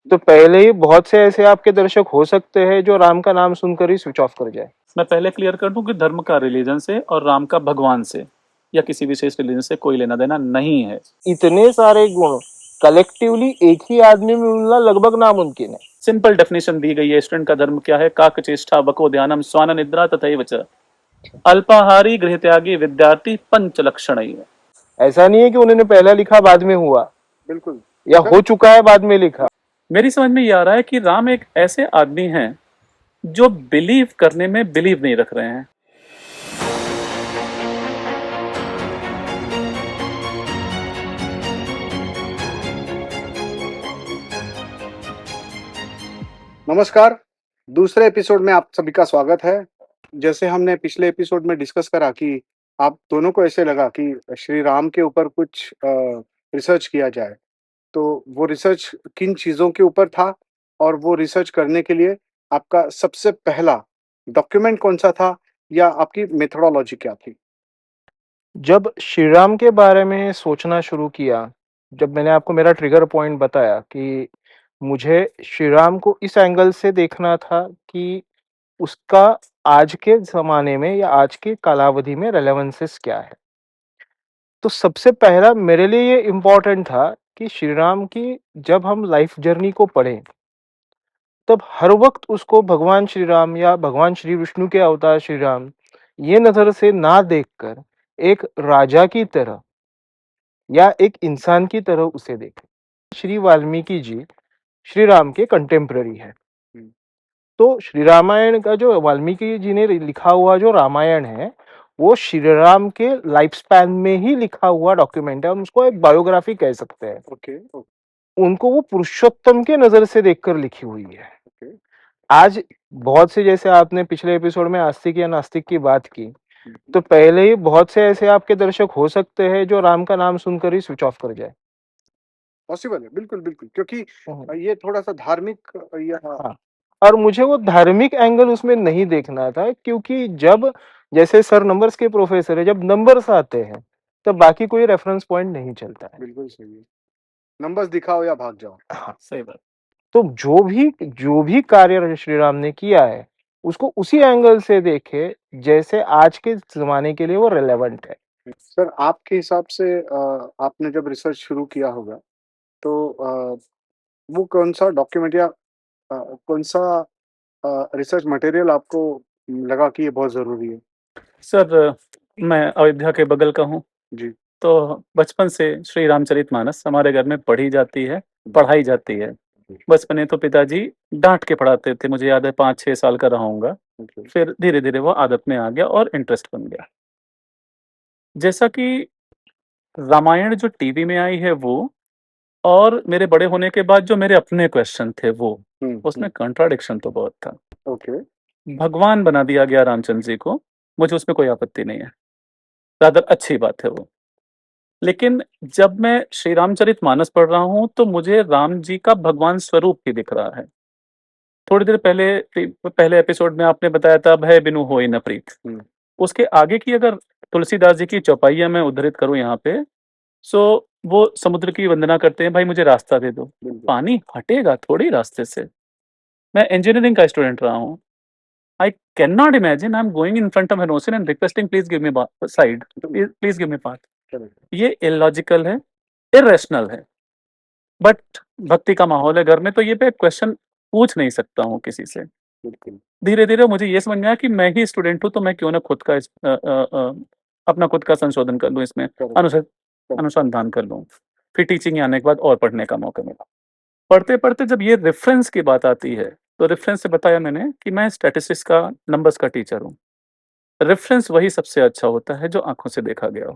तो पहले ही बहुत से ऐसे आपके दर्शक हो सकते हैं जो राम का नाम सुनकर ही स्विच ऑफ कर जाए। मैं पहले क्लियर कर दूं कि धर्म का रिलीजन से और राम का भगवान से या किसी विशेष रिलीजन से कोई लेना देना नहीं है। इतने सारे गुण कलेक्टिवली एक ही आदमी में मिलना लगभग नामुमकिन है। सिंपल डेफिनेशन दी गई है स्टूडेंट का धर्म क्या है। काकचेष्टा वको ध्यानम स्वान निद्रा तथैव च अल्पाहारी गृह त्यागी विद्यार्थी पंच लक्षण ही है। ऐसा नहीं है कि उन्होंने पहला लिखा बाद में हुआ, बिल्कुल, या हो चुका है बाद में लिखा। मेरी समझ में ये आ रहा है कि राम एक ऐसे आदमी हैं जो बिलीव करने में बिलीव नहीं रख रहे हैं। नमस्कार। दूसरे एपिसोड में आप सभी का स्वागत है। जैसे हमने पिछले एपिसोड में डिस्कस करा कि आप दोनों को ऐसे लगा कि श्री राम के ऊपर कुछ रिसर्च किया जाए, तो वो रिसर्च किन चीज़ों के ऊपर था और वो रिसर्च करने के लिए आपका सबसे पहला डॉक्यूमेंट कौन-सा था या आपकी मेथोडोलॉजी क्या थी? जब श्री राम के बारे में सोचना शुरू किया, जब मैंने आपको मेरा ट्रिगर पॉइंट बताया कि मुझे श्री राम को इस एंगल से देखना था कि उसका आज के ज़माने में या आज के कालावधि में रेलेवेंसेस क्या है। तो सबसे पहला मेरे लिए ये इम्पोर्टेंट था कि श्री राम की जब हम लाइफ जर्नी को पढ़ें, तब हर वक़्त उसको भगवान श्री राम या भगवान श्री विष्णु के अवतार श्री राम, ये नज़र से ना देखकर एक राजा की तरह या एक इंसान की तरह उसे देखें। श्री वाल्मीकि जी श्री राम के कंटेम्पररी हैं। हुँ। तो श्री रामायण का जो वाल्मीकि जी ने लिखा हुआ जो रामायण है, वो श्री राम के लाइफ स्पैन में ही लिखा हुआ डॉक्यूमेंट है। हम उसको एक बायोग्राफी कह सकते हैं। ओके, उनको वो पुरुषोत्तम के नज़र से देखकर लिखी हुई है। ओके। आज बहुत से, जैसे आपने पिछले एपिसोड में आस्तिक या नास्तिक की बात की, हुँ, हुँ। तो पहले ही बहुत से ऐसे आपके दर्शक हो सकते हैं जो राम का नाम सुनकर ही स्विच ऑफ कर जाए। पॉसिबल है, बिल्कुल, बिल्कुल, क्योंकि हुँ। ये थोड़ा-सा धार्मिक या हाँ, और मुझे वो धार्मिक एंगल उसमें नहीं देखना था, क्योंकि जब, जैसे सर नंबर्स के प्रोफेसर है, जब नंबर्स आते हैं, तब बाकी कोई रेफरेंस पॉइंट नहीं चलता है। बिल्कुल सही है। नंबर्स दिखाओ या भाग जाओ। हाँ, सही बात। तो जो भी कार्य श्री राम ने किया है, उसको उसी एंगल से देखें, जैसे आज के ज़माने के लिए वो रिलेवेंट है। सर, आपके हिसाब से आपने जब रिसर्च शुरू किया होगा, तो वो कौन-सा डॉक्यूमेंट या कौन-सा रिसर्च मटेरियल आपको लगा कि ये बहुत ज़रूरी है? सर, मैं अयोध्या के बगल का हूँ, जी, तो बचपन से श्री रामचरितमानस हमारे घर में पढ़ी जाती है, जी, पढ़ाई जाती है। जी, बचपन में तो पिताजी डाँट के पढ़ाते थे, मुझे याद है 5-6 साल का रहा हूँगा। ओके, फिर धीरे-धीरे वो आदत में आ गया और इंटरेस्ट बन गया। जैसा कि रामायण जो टीवी में आई है वो, और मेरे बड़े होने के बाद जो मेरे अपने क्वेश्चन थे वो, हुँ, हुँ, उसमें कॉन्ट्राडिक्शन तो बहुत था। ओके, भगवान बना दिया गया रामचंद्र जी को, मुझे उसमें कोई आपत्ति नहीं है, रादर अच्छी बात है वो। लेकिन जब मैं श्री रामचरितमानस पढ़ रहा हूँ, तो मुझे राम जी का भगवान स्वरूप ही दिख रहा है। थोड़ी देर पहले पहले एपिसोड में आपने बताया था, भय बिनु होई न प्रीत। हुँ, उसके आगे की अगर तुलसीदास जी की चौपाइयाँ मैं उद्धृत करूँ यहाँ पे, सो वो समुद्र की वंदना करते हैं, भाई मुझे रास्ता दे दो। बिल्कुल, पानी हटेगा थोड़ी रास्ते से। मैं इंजीनियरिंग का स्टूडेंट रहा हूँ। I can not imagine I am going in front of N ocean and requesting please give me side, please give me path. Correct, ये इलॉजिकल है, इर्रेशनल है। बट भक्ति का माहौल है घर में, तो ये पे क्वेश्चन पूछ नहीं सकता हूँ किसी से। बिल्कुल, धीरे-धीरे मुझे ये समझ में आया कि मैं ही स्टूडेंट हूँ, तो मैं क्यों ना खुद का अपना खुद का संशोधन कर लूँ इसमें, करेक्ट, करेक्ट, अनुसंधान कर लूँ। फिर टीचिंग में आने के बाद और पढ़ने का मौका मिला। पढ़ते-पढ़ते जब ये रेफ़रेंस की बात आती है, तो रेफ़रेंस से बताया मैंने कि मैं स्टैटिस्टिक्स का, नंबर्स का टीचर हूँ। रेफ़रेंस वही सबसे अच्छा होता है जो आँखों से देखा गया हो।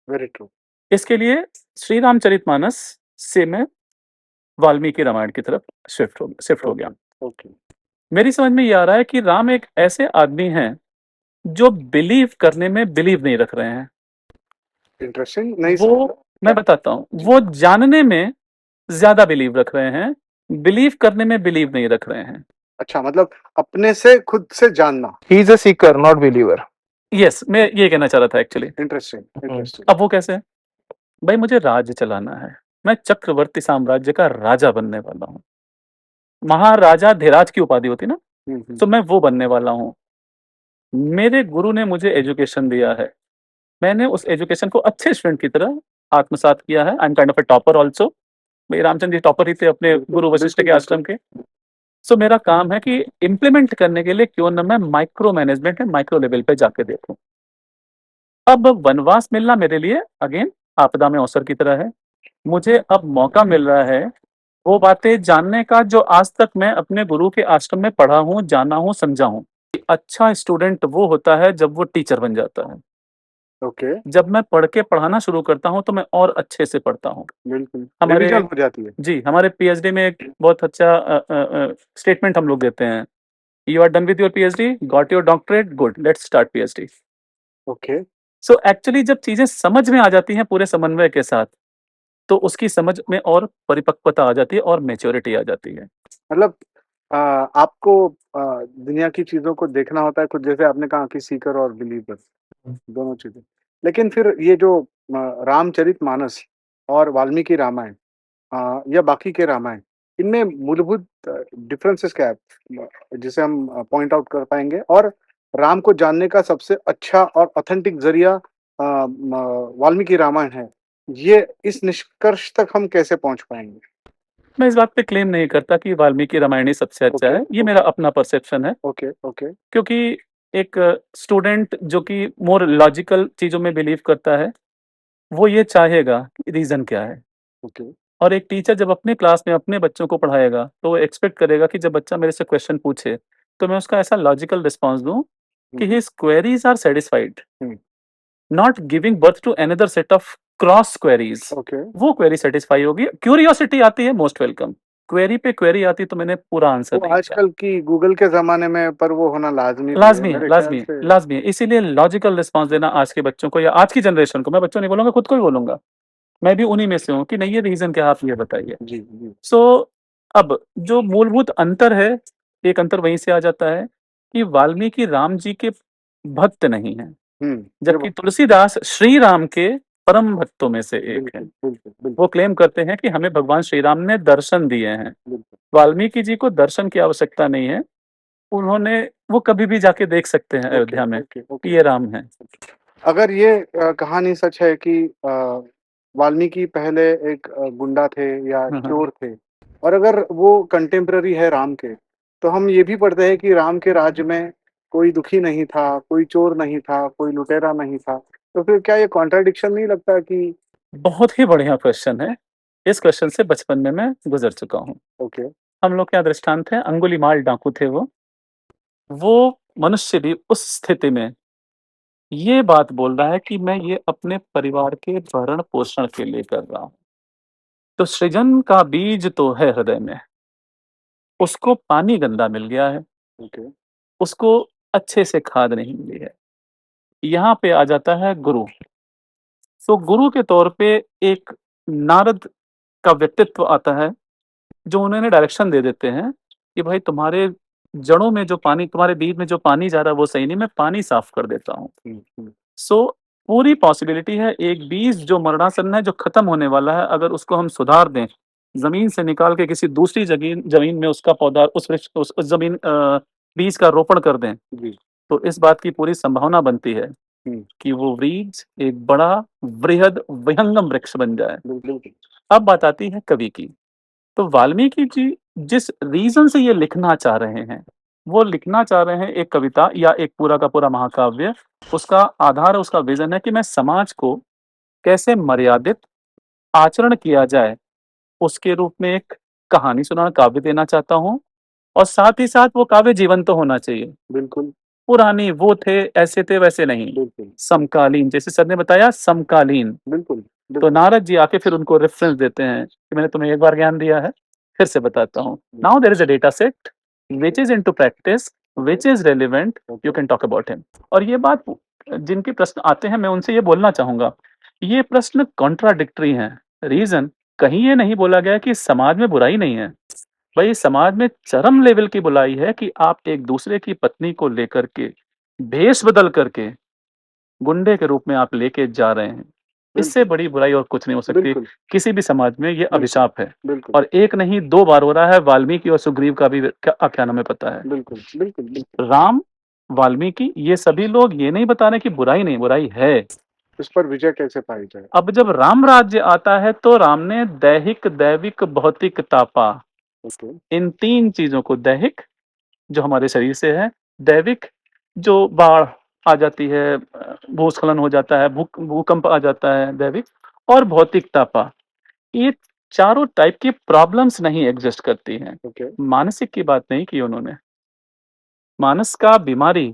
वेरी ट्रू, इसके लिए श्री रामचरितमानस से मैं वाल्मीकि रामायण की तरफ शिफ्ट हो गया। ओके, ओके, मेरी समझ में ये आ रहा है कि राम एक ऐसे आदमी हैं जो बिलीव करने में बिलीव नहीं रख रहे हैं। इंटरेस्टिंग, नहीं वो समझा, मैं क्या? बताता हूँ, जी, वो जानने में ज़्यादा बिलीव रख रहे हैं, बिलीव करने में बिलीव नहीं रख रहे हैं। अच्छा, मतलब अपने से खुद से जानना, he is a Sikar not believer. Yes, मैं ये कहना चाह रहा था एक्चुअली। इंटरेस्टिंग, हुँ। इंटरेस्टिंग, अब वो कैसे? भाई मुझे राज्य चलाना है, मैं चक्रवर्ती साम्राज्य का राजा बनने वाला हूँ। महाराजा धीराज की उपाधि होती है ना, हम्म। तो मैं वो बनने वाला हूँ। मेरे गुरु ने मुझे एजुकेशन दिया है, मैंने उस एजुकेशन को अच्छे स्टूडेंट की तरह आत्मसात किया है। I am kind of a topper also. भाई रामचंद्र जी टॉपर ही थे अपने बिल्कुल गुरु वशिष्ठ बिल्कुल के बिल्कुल। आश्रम के। सो मेरा काम है कि इम्प्लीमेंट करने के लिए क्यों ना मैं माइक्रो मैनेजमेंट में माइक्रो लेवल पे जाके देखूं। अब वनवास मिलना मेरे लिए अगेन आपदा में अवसर की तरह है। मुझे अब मौका मिल रहा है वो बातें जानने का जो आज तक मैं अपने गुरु के आश्रम में पढ़ा हूँ, जाना हूँ, समझा हूँ। अच्छा स्टूडेंट वो होता है जब वो टीचर बन जाता है। ओके। जब मैं पढ़ के पढ़ाना शुरू करता हूँ तो मैं और अच्छे से पढ़ता हूँ। बिल्कुल हमारे रिविजन हो जाती है। जी, हमारे पीएचडी में एक बहुत अच्छा स्टेटमेंट हम लोग देते हैं, you are done with your PhD, got your doctorate, good, let's start PhD. Okay. So actually जब चीजें समझ में आ जाती हैं पूरे समन्वय के साथ, तो उसकी समझ में और परिपक्वता आ जाती है और मैच्योरिटी आ जाती है। मतलब आपको दुनिया की चीज़ों को देखना होता है खुद, जैसे आपने कहा कि सीकर और बिलीवर दोनों चीज़ें। लेकिन फिर ये जो रामचरितमानस और वाल्मीकि रामायण या बाकी के रामायण, इनमें मूलभूत डिफरेंसेस क्या है? जिसे हम पॉइंट आउट कर पाएँगे, और राम को जानने का सबसे अच्छा और ऑथेंटिक ज़रिया वाल्मीकि रामायण है। ये इस निष्कर्ष तक हम कैसे पहुँच पाएँगे? मैं इस बात पे क्लेम नहीं करता कि वाल्मीकि रामायण ही सबसे अच्छा ओके, है, ये ओके, मेरा अपना परसेप्शन है। ओके, ओके, क्योंकि एक स्टूडेंट जो कि मोर लॉजिकल चीज़ों में बिलीव करता है, वो ये चाहेगा कि रीज़न क्या है? ओके। और एक टीचर जब अपने क्लास में अपने बच्चों को पढ़ाएगा, तो वो एक्सपेक्ट करेगा कि जब बच्चा मेरे से क्वेश्चन पूछे, तो मैं उसका ऐसा लॉजिकल रिस्पॉन्स दूँ हुँ, कि hmm, his queries are satisfied, hmm. Not giving birth to another set of cross queries. Okay. वो क्वेरी सैटिस्फाई होगी, क्यूरियोसिटी आती है, मोस्ट वेलकम। क्वेरी पे क्वेरी आती तो मैंने पूरा आंसर वो नहीं दिया। आजकल की गूगल के ज़माने में पर वो होना लाज़मी भी है लाज़मी है, मेरे ख़्याल लाज़मी है, से। लाज़मी है। इसीलिए लॉजिकल रिस्पॉन्स देना आज के बच्चों को या आज की जनरेशन को, मैं बच्चों नहीं बोलूँगा, खुद को ही बोलूँगा। मैं भी उन्हीं में से हूँ कि नहीं, ये रीज़न क्या है, आप ये बताइए। जी, जी। सो अब जो मूलभूत अंतर है, एक अंतर वहीं से आ जाता है कि वाल्मीकि राम जी के भक्त नहीं हैं, हुँ, ये जबकि तुलसीदास श्री राम के परम भक्तों में से एक हैं। बिल्कुल, बिल्कुल, वो बिल्कुल, क्लेम करते हैं कि हमें भगवान श्री राम ने दर्शन दिए हैं। बिल्कुल। वाल्मीकि जी को दर्शन की आवश्यकता नहीं है, उन्होंने वो कभी भी जाके देख सकते हैं ओके, अयोध्या में, ओके, ओके। कि ये राम हैं। अगर ये कहानी सच है कि वाल्मीकि पहले एक गुंडा थे या हाँ, हाँ। चोर थे, और अगर वो कंटेम्पररी है राम के, तो हम ये भी पढ़ते हैं कि राम के राज्य में कोई दुखी नहीं था, कोई चोर नहीं था, कोई लुटेरा नहीं था। तो फिर क्या ये कॉन्ट्रडिक्शन नहीं लगता कि बहुत ही बढ़िया क्वेश्चन है। इस क्वेश्चन से बचपन में मैं गुज़र चुका हूँ। ओके, हम लोग के यहाँ दृष्टांत है, अंगुलीमाल डाकू थे वो। वो मनुष्य भी उस स्थिति में ये बात बोल रहा है कि मैं ये अपने परिवार के भरण-पोषण के लिए कर रहा हूँ। तो सृजन का बीज तो है हृदय में, उसको पानी गंदा मिल गया है, ओके। उसको अच्छे से खाद नहीं मिली है। यहाँ पे आ जाता है गुरु। तो गुरु के तौर पे एक नारद का व्यक्तित्व आता है, जो उन्होंने डायरेक्शन दे देते हैं कि भाई तुम्हारे जड़ों में जो पानी, तुम्हारे बीज में जो पानी जा रहा है वो सही नहीं, मैं पानी साफ कर देता हूँ। हुँ, हुँ। सो पूरी पॉसिबिलिटी है, एक बीज जो मरणासन्न है, जो खत्म होने वाला है, अगर उसको हम सुधार दें, ज़मीन से निकाल के किसी दूसरी जगीन ज़मीन में उसका पौधा, उस वृक्ष उस ज़मीन बीज का रोपण कर दें, जी। तो इस बात की पूरी संभावना बनती है हुँ, कि वो वृक्ष एक बड़ा, वृहद, विहंगम वृक्ष बन जाए। बिल्कुल। अब बात आती है कवि की। तो वाल्मीकि जी जिस रीज़न से ये लिखना चाह रहे हैं, वो लिखना चाह रहे हैं एक कविता या एक पूरा का पूरा महाकाव्य। उसका आधार, उसका विज़न है कि मैं समाज को कैसे मर्यादित आचरण किया जाए, उसके रूप में एक कहानी सुनाना, काव्य देना चाहता हूँ, और साथ ही साथ वो काव्य जीवंत तो होना चाहिए। बिल्कुल, पुरानी वो थे, ऐसे थे, वैसे नहीं। बिल्कुल, समकालीन, जैसे सर ने बताया, समकालीन। बिल्कुल, तो बिल्कुल। नारद जी आके फिर उनको रेफ़रेंस देते हैं कि मैंने तुम्हें एक बार ज्ञान दिया है, फिर से बताता हूँ। Hmm, now there is a data set which is into practice, okay, which is relevant, okay. You can talk about him. और ये बात जिनके प्रश्न आते हैं, मैं उनसे ये बोलना चाहूँगा, ये प्रश्न कॉन्ट्राडिक्टरी हैं। रीज़न, कहीं ये नहीं बोला गया कि समाज में बुराई नहीं है। भई समाज में चरम लेवल की बुराई है कि आप एक दूसरे की पत्नी को लेकर के, भेष बदल करके, गुंडे के रूप में आप लेके जा रहे हैं। इससे बिल्कुल, बड़ी बुराई और कुछ नहीं हो सकती। बिल्कुल, किसी भी समाज में ये बिल्कुल, अभिशाप है बिल्कुल, और एक नहीं 2 बार हो रहा है। वाल्मीकि और सुग्रीव का भी क्या आख्यान हमें पता है। बिल्कुल, बिल्कुल, बिल्कुल। राम, वाल्मीकि ये सभी लोग ये नहीं बता रहे कि बुराई नहीं, बुराई है। इस पर विजय कैसे पाई जाए? अब जब राम राज्य आता है तो राम ने दैहिक, दैविक, भौतिक तापा, ओके, इन 3 चीज़ों को, दैहिक जो हमारे शरीर से है, दैविक जो बाढ़ आ जाती है, भूस्खलन हो जाता है, भूकंप आ जाता है दैविक, और भौतिक तापा, ये चारों टाइप की प्रॉब्लम्स नहीं एग्जिस्ट करती हैं। ओके। मानसिक की बात नहीं की उन्होंने। मानस का बीमारी,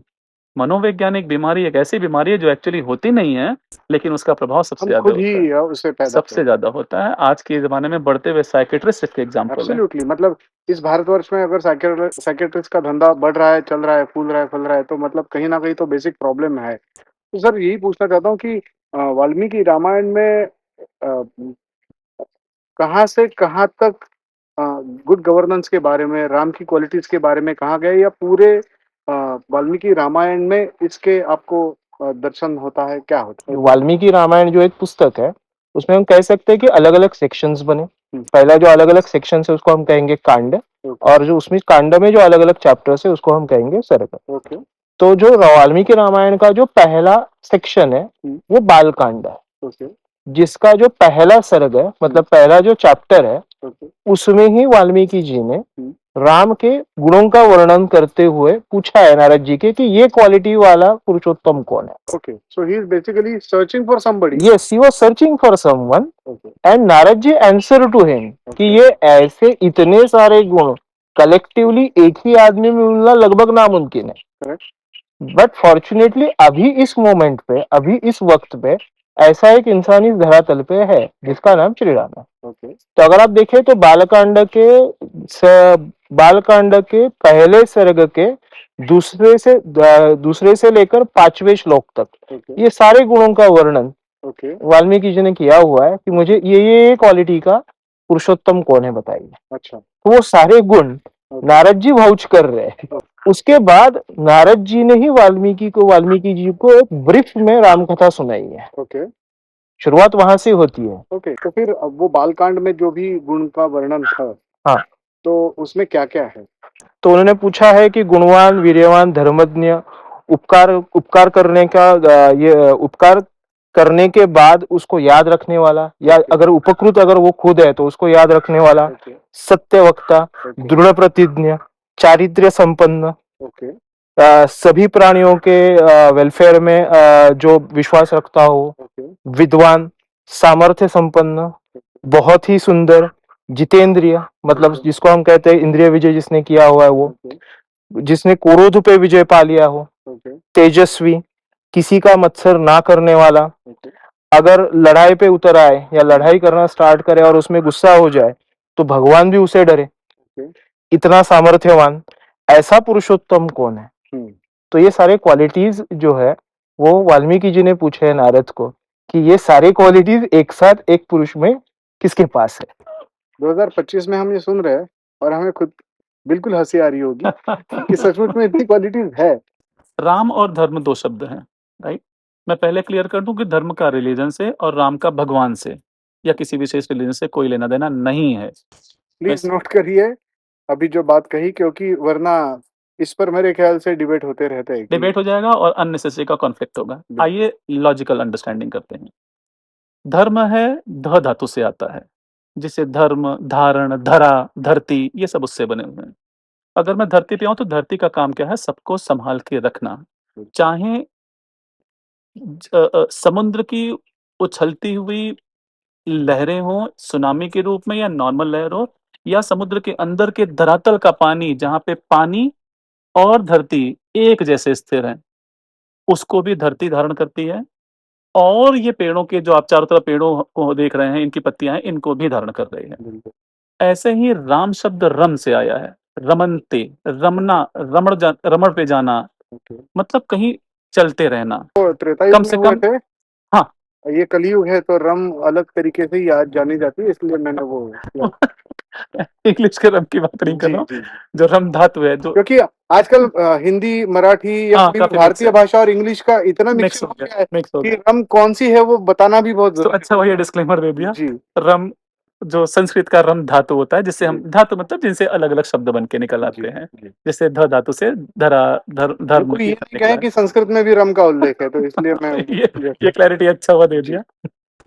मनोवैज्ञानिक बीमारी एक ऐसी बीमारी है जो एक्चुअली होती नहीं है, लेकिन उसका प्रभाव सबसे हम ज़्यादा खुद होता है। ही उसे पैदा सबसे करते हैं। ज़्यादा होता है। आज के ज़माने में बढ़ते हुए साइकियाट्रिस्ट इसके एग्ज़ाम्पल हैं। एब्सोल्युटली, मतलब इस भारतवर्ष में अगर साइकियाट्रिस्ट का धंधा बढ़ रहा है, चल रहा है, फूल रहा है, फल रहा है, तो मतलब कहीं न कहीं तो बेसिक प्रॉब्लम है। तो सर यही पूछना चाहता हूँ कि वाल्मीकि रामायण में कहाँ से कहाँ तक अ, गुड गवर्नेंस के बारे में, राम की क्वालिटीज़ के बारे में कहा गया है, या पूरे वाल्मीकि रामायण में इसके आपको दर्शन होता है, क्या होता है? वाल्मीकि रामायण जो एक पुस्तक है, उसमें हम कह सकते हैं कि अलग-अलग सेक्शंस बने। हुँ, पहला जो अलग-अलग सेक्शंस है उसको हम कहेंगे कांड, ओके, और जो उसमें कांड में जो अलग-अलग चैप्टर्स है उसको हम कहेंगे सर्ग। ओके, तो जो वाल्मीकि रामायण का जो पहला सेक्शन है, हुँ, वो बाल कांड है, ओके, जिसका जो पहला सर्ग है, मतलब पहला जो चैप्टर है, ओके, उसमें ही वाल्मीकि जी ने हुँ, राम के गुणों का वर्णन करते हुए पूछा है नारद जी के कि ये क्वालिटी वाला पुरुषोत्तम कौन है। Okay. So he is basically searching for somebody. Yes, he was searching for someone, okay, and Narad ji answer to him कि ओके, ये ऐसे इतने सारे गुण कलेक्टिवली एक ही आदमी में मिलना लगभग नामुमकिन है। करेक्ट, बट फॉर्चुनेटली अभी इस मोमेंट पे, अभी इस वक्त पे ऐसा एक इंसान इस धरातल पे है जिसका नाम श्री राम है। ओके, तो अगर आप देखें तो बालकांड के पहले सर्ग के दूसरे से लेकर 5वें श्लोक तक ओके, ये सारे गुणों का वर्णन ओके, वाल्मीकि जी ने किया हुआ है कि मुझे ये क्वालिटी का पुरुषोत्तम कौन है बताइए। अच्छा, तो वो सारे गुण ओके, नारद जी वाउच कर रहे हैं। उसके बाद नारद जी ने ही वाल्मीकि जी को एक ब्रीफ में राम कथा सुनाई है। ओके, शुरुआत वहां से होती है। ओके। तो फिर वो बालकांड में जो भी गुण का वर्णन था, हाँ, तो उसमें क्या-क्या है? तो उन्होंने पूछा है कि गुणवान, वीर्यवान, धर्मज्ञ, उपकार उपकार करने का उपकार करने के बाद उसको याद रखने वाला, या ओके, अगर उपकृत अगर वो खुद है तो उसको याद रखने वाला, ओके, सत्यवक्ता, ओके, दृढ़ प्रतिज्ञ, चारित्र्य संपन्न, ओके, सभी प्राणियों के वेलफेयर में जो विश्वास रखता हो, ओके, विद्वान, सामर्थ्य संपन्न, बहुत ही सुंदर, जितेंद्रिय, मतलब ओके, जिसको हम कहते हैं इंद्रिय विजय जिसने किया हुआ है वो, ओके, जिसने क्रोध पे विजय पा लिया हो, ओके, तेजस्वी, किसी का मत्सर ना करने वाला, ओके, अगर लड़ाई पे उतर आए या लड़ाई करना स्टार्ट करे और उसमें गुस्सा हो जाए तो भगवान भी उसे डरे, ओके, इतना सामर्थ्यवान, ऐसा पुरुषोत्तम कौन है। हुँ। तो ये सारे क्वालिटीज जो है वो वाल्मीकि जी ने पूछे हैं नारद को कि ये सारे क्वालिटीज एक साथ एक पुरुष में किसके पास है। 2025 में हम ये सुन रहे हैं और हमें खुद बिल्कुल हँसी आ रही होगी कि सचमुच में इतनी क्वालिटीज़ है। राम और धर्म 2 शब्द हैं, राइट? मैं पहले क्लियर कर दूँ कि धर्म का रिलीजन से और राम का भगवान से या किसी विशेष रिलीजन से कोई लेना-देना नहीं है। प्लीज़ बस नोट करिए अभी जो बात कही, क्योंकि वरना इस पर मेरे ख़्याल से डिबेट होते रहते हैं कि डिबेट हो जाएगा और अननेसेसरी का कॉन्फ्लिक्ट होगा। बिल्कुल, आइए लॉजिकल अंडरस्टैंडिंग करते हैं। धर्म है, ध धातु से आता है, जिसे धर्म, धारण, धरा, धरती ये सब उससे बने हुए हैं। अगर मैं धरती पे आऊँ तो धरती का काम क्या है? सबको सँभाल के रखना। बिल्कुल, चाहे समुद्र की उछलती हुई लहरें हों, सुनामी के रूप में या नॉर्मल लहर हो, या समुद्र के अंदर के धरातल का पानी जहाँ पे पानी और धरती एक जैसे स्थिर हैं, उसको भी धरती धारण करती है। और ये पेड़ों के जो आप चारों तरफ पेड़ों को देख रहे हैं, इनकी पत्तियाँ हैं, इनको भी धारण कर रही है। बिल्कुल। ऐसे ही राम शब्द रम से आया है। रमन्ते, रमना, रमण पे जाना, ओके। मतलब कहीं चलते रहना। तो त्रेता कम युग में से हुए कम थे? हाँ, ये कलयुग है तो रम अलग तरीके से ही आज जानी जाती है, इसलिए मैंने वो किया। इंग्लिश के रम की बात नहीं कर जी, रहा हूँ, जी। जो रम धातु है, जो क्योंकि आजकल हिंदी, मराठी या हाँ, कोई भी काफ़ी मिक्स भारतीय है, भाषा और इंग्लिश का इतना मिक्स मिक्सिंग हो हो गया, गया है मिक्स हो कि गया। रम कौन-सी है वो बताना भी बहुत तो ज़रूरी अच्छा हुआ ये डिस्क्लेमर दे दिया। है। जी, रम जो संस्कृत का रम धातु होता है, जिससे हम जी, धातु मतलब जिनसे अलग-अलग शब्द बन के निकल जी, आते हैं। जी। जैसे ध धातु से धरा धर ये धर्म कोई ये ये नहीं निकला कहे है। कि संस्कृत में भी रम का उल्लेख है, तो इसलिए मैं ये ये ये क्लैरिटी अच्छा हुआ दे जी, दिया।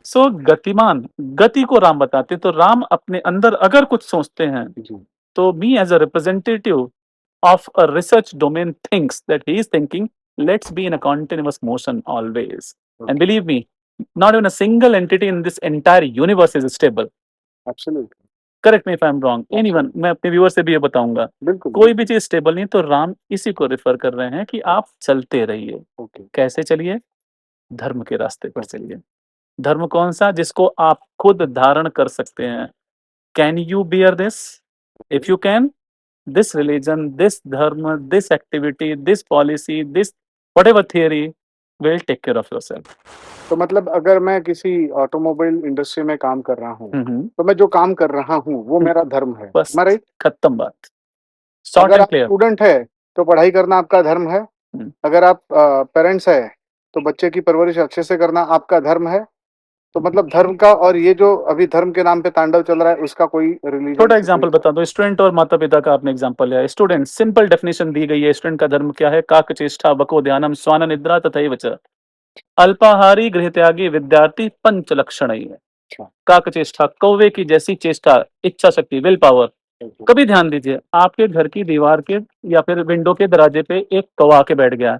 सो गतिमान, गति को राम बताते हैं, तो राम अपने अंदर अगर कुछ सोचते हैं, जी, तो me as a representative of a research domain thinks that he is thinking, let's be in a continuous motion always. And okay, believe me, not even a single entity in this entire universe is stable. Absolutely, Correct me if I'm wrong. Anyone, absolutely, मैं अपने viewer से भी ये बताऊंगा, बिल्कुल, कोई भी बिल्कुल, चीज स्टेबल नहीं, तो राम इसी को रिफर कर रहे हैं कि आप चलते रहिए। ओके, कैसे चलिए? धर्म के रास्ते पर ओके, चलिए। धर्म कौन सा? जिसको आप खुद धारण कर सकते हैं। Can you bear this? Okay. If you can, this religion, this dharma, this activity, this policy, this whatever theory will take care of yourself. तो मतलब अगर मैं किसी ऑटोमोबाइल इंडस्ट्री में काम कर रहा हूँ, हम्म, तो मैं जो काम कर रहा हूँ, वो मेरा धर्म है। बस एम आई राइट? खत्म बात, शॉर्ट अगर एंड आप क्लियर। स्टूडेंट है, तो पढ़ाई करना आपका धर्म है। अगर आप पेरेंट्स है, तो बच्चे की परवरिश अच्छे से करना आपका धर्म है। तो मतलब धर्म का और ये जो अभी धर्म के नाम पे तांडव चल रहा है, उसका कोई रिलीजन छोटा से कोई एग्जांपल बता दो, स्टूडेंट और माता पिता का आपने एग्जांपल लिया। स्टूडेंट, सिंपल डेफिनेशन दी गई है, स्टूडेंट का धर्म क्या है? काक चेष्टा वको ध्यानम श्वान निद्रा तथैव च। अल्पाहारी गृह त्यागी विद्यार्थी पंच लक्षण ही है। अच्छा, काक चेष्टा, कौवे की जैसी चेष्टा, इच्छा शक्ति, विल पावर। ओके। कभी ध्यान दीजिए, आपके घर की दीवार के या फिर विंडो के दरवाजे पे एक कौवा आके बैठ गया,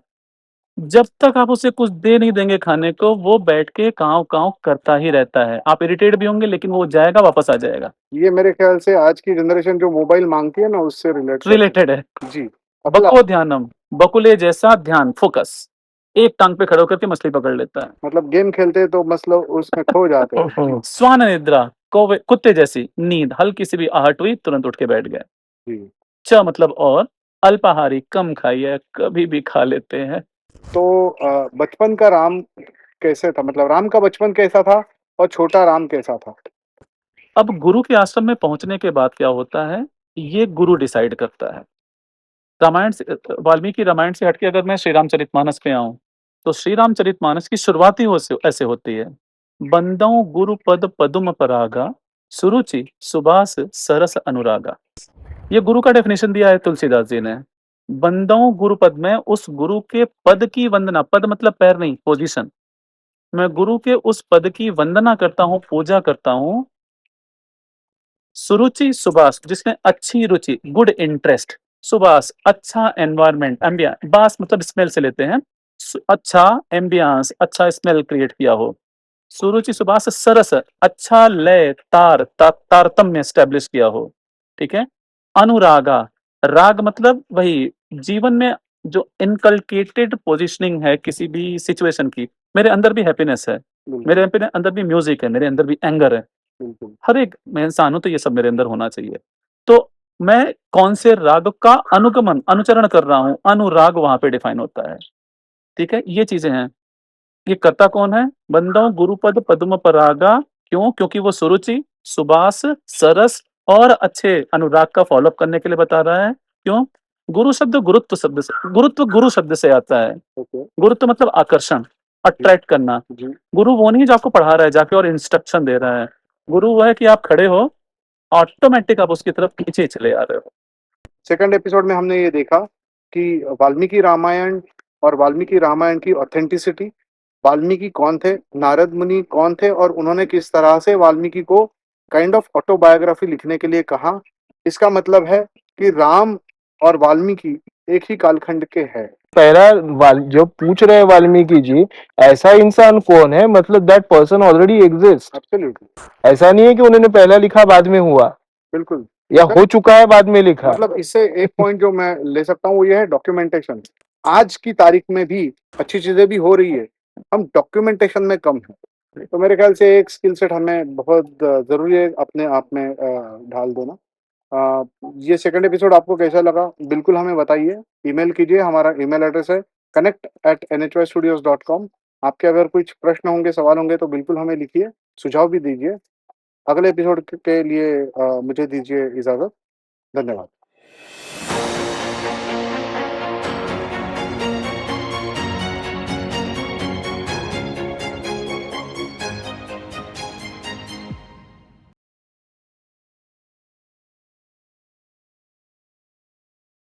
जब तक आप उसे कुछ दे नहीं देंगे खाने को, वो बैठ के काँव काँव करता ही रहता है। आप इरिटेट भी होंगे, लेकिन वो जाएगा, वापस आ जाएगा। ये मेरे ख्याल से आज की जनरेशन जो मोबाइल माँगती है ना, उससे रिलेट करता रिलेटेड है। है। जी, मतलब बको ध्यानम, बकुले जैसा ध्यान, फोकस। एक टांग पे खड़े होकर के मछली पकड़ लेता है। मतलब गेम खेलते हैं तो मतलब उसमें खो जाते हैं। जी, श्वान निद्रा, कौवे कुत्ते जैसी नींद, हल्की सी भी आहट हुई तुरंत उठ के बैठ गए। जी। च मतलब और, अल्पाहारी, कम खाइए, कभी भी खा लेते हैं। तो बचपन का राम कैसे था? मतलब राम का बचपन कैसा था और छोटा राम कैसा था? अब गुरु के आश्रम में पहुंचने के बाद क्या होता है, ये गुरु डिसाइड करता है। रामायण से वाल्मीकि रामायण से हटके अगर मैं श्री रामचरितमानस पे आऊं, तो श्री रामचरितमानस की शुरुआत ही ऐसे होती है। बंदौ गुरु पद पदुम परागा, सुरुचि सुबास सरस अनुरागा। ये गुरु का डेफिनेशन दिया है तुलसीदास जी ने। बंदौ गुरु पद में उस गुरु के पद की वंदना, पद मतलब पैर नहीं, पोजीशन। मैं गुरु के उस पद की वंदना करता हूँ, पूजा करता हूँ। सुरुचि सुबास, जिसमें अच्छी रुचि, गुड इंटरेस्ट। सुबास अच्छा एनवायरमेंट, एम्बिया, बास मतलब स्मेल से लेते हैं। अच्छा एम्बियंस, अच्छा स्मेल क्रिएट किया हो। सुरुचि सुबास सरस, अच्छा लय तारतम्य स्टैब्लिश किया हो। ठीक है। अनुरागा, राग मतलब वही जीवन में जो इनकलकेटेड पोजिशनिंग है किसी भी सिचुएशन की। मेरे अंदर भी हैप्पीनेस है, बिल्कुल, मेरे अंदर भी म्यूजिक है, मेरे अंदर भी एंगर है। बिल्कुल। हर एक मैं इंसान हूँ, तो ये सब मेरे अंदर होना चाहिए। तो मैं कौन से राग का अनुगमन, अनुचरण कर रहा हूँ, अनुराग वहां पे डिफाइन होता है। ठीक है, ये चीजें हैं। ये करता कौन है? बंदो गुरुपद पद्म परागा। क्यों? क्योंकि वो सुरुचि, सुबास, सरस और अच्छे अनुराग का फॉलोअप करने के लिए बता रहा है। क्यों? गुरु शब्द गुरुत्व शब्द से, गुरुत्व गुरु शब्द से आता है। ओके, गुरुत्व मतलब आकर्षण, जी, अट्रैक्ट करना। जी। गुरु वो नहीं जो आपको पढ़ा रहा है जाके और इंस्ट्रक्शन दे रहा है। गुरु वो है कि आप खड़े हो, ऑटोमेटिक आप उसकी तरफ खींचे चले आ रहे हो। सेकंड एपिसोड में हमने ये देखा कि वाल्मीकि रामायण और वाल्मीकि रामायण की ऑथेंटिसिटी, वाल्मीकि कौन थे, नारद मुनि कौन थे और उन्होंने किस तरह से वाल्मीकि को काइंड ऑफ ऑटोबायोग्राफी लिखने के लिए कहा। इसका मतलब है कि राम और वाल्मीकि एक ही कालखंड के हैं। पहला जो पूछ रहे हैं वाल्मीकि जी, ऐसा इंसान कौन है, मतलब that person already exist. Absolutely, ऐसा नहीं है कि उन्होंने पहला लिखा बाद में हुआ, बिल्कुल। या सर, हो चुका है बाद में लिखा। मतलब इससे एक पॉइंट जो मैं ले सकता हूँ वो ये है डॉक्यूमेंटेशन। आज की तारीख में भी अच्छी चीजें भी हो रही है, हम डॉक्यूमेंटेशन में कम हैं। तो मेरे ख्याल से एक स्किल सेट हमें बहुत ज़रूरी है अपने आप में ढाल देना। ये सेकंड एपिसोड आपको कैसा लगा? बिल्कुल हमें बताइए, ईमेल कीजिए, हमारा ईमेल एड्रेस है connect@nhysstudios.com। आपके अगर कुछ प्रश्न होंगे, सवाल होंगे तो बिल्कुल हमें लिखिए, सुझाव भी दीजिए। अगले एपिसोड के लिए मुझे दीजिए इजाज़त। धन्यवाद।